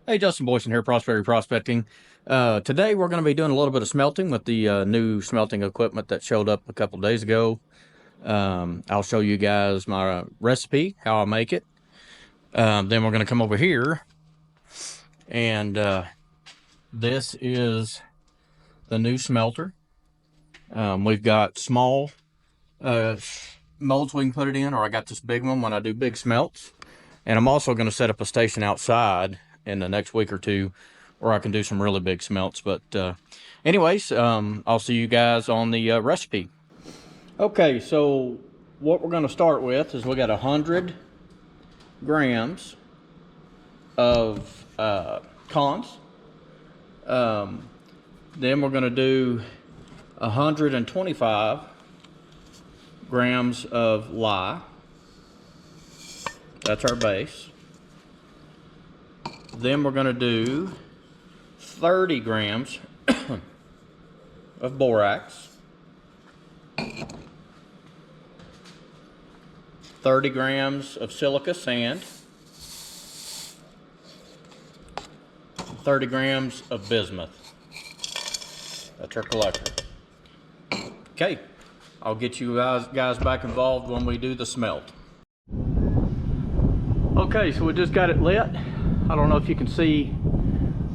Hey, Justin Boyson here, Prosperity Prospecting. Today we're going to be doing a little bit of smelting with the new smelting equipment that showed up a couple days ago. I'll show you guys my recipe, how I make it. Then we're going to come over here, and this is the new smelter. We've got small molds we can put it in, or I got this big one when I do big smelts. And I'm also going to set up a station outside in the next week or two where I can do some really big smelts. But anyways, I'll see you guys on the recipe. Okay, so what we're going to start with is we got 100 grams of cons. Then we're going to do 125 grams of lye. That's our base. Then we're going to do 30 grams of borax, 30 grams of silica sand, 30 grams of bismuth. That's our collector. Okay, I'll get you guys back involved when we do the smelt. Okay, so we just got it lit. I don't know if you can see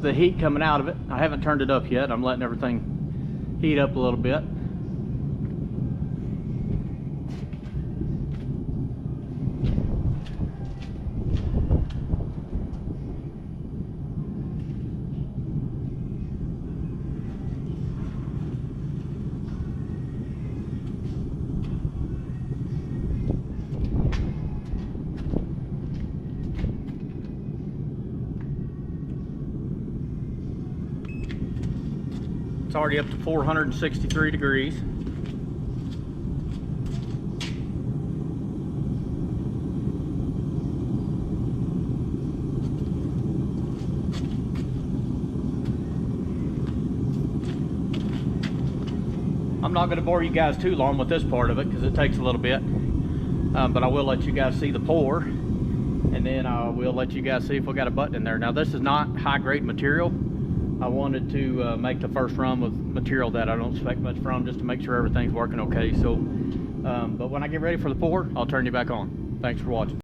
the heat coming out of it. I haven't turned it up yet. I'm letting everything heat up a little bit. It's already up to 463 degrees. I'm not going to bore you guys too long with this part of it because it takes a little bit, but I will let you guys see the pour, and then I will let you guys see if we got a button in there. Now this is not high grade material. I wanted to make the first run with material that I don't expect much from, just to make sure everything's working okay. So, but when I get ready for the pour, I'll turn you back on. Thanks for watching.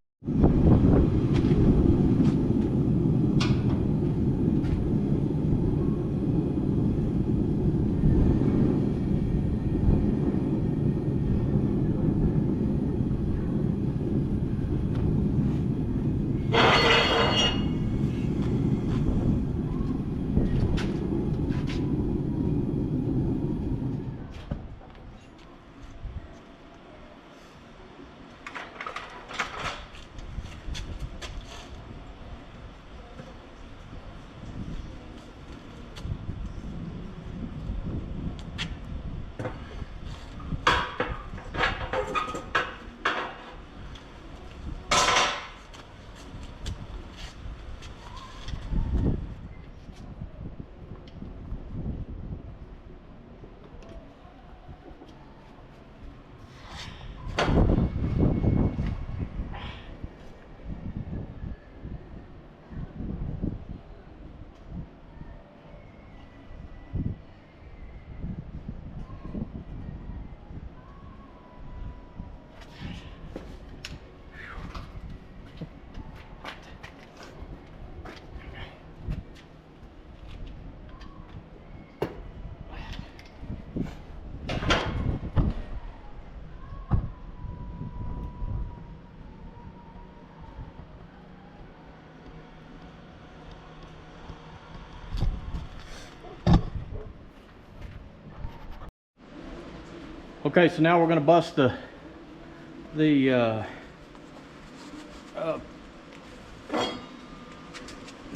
Okay, so now we're going to bust the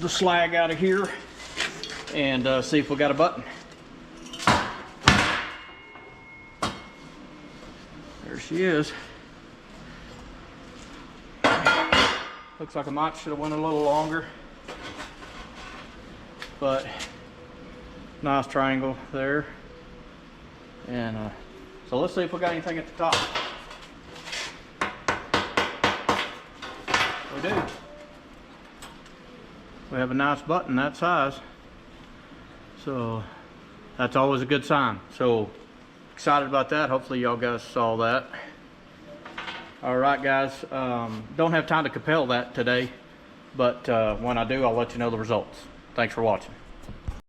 slag out of here and see if we got a button. There she is. Looks like I might should have went a little longer, but nice triangle there. And so let's see if we got anything at the top. We do. we have a nice button that size. So that's always a good sign. So excited about that. Hopefully y'all guys saw that. All right, guys. Don't have time to compile that today, but when I do, I'll let you know the results. Thanks for watching.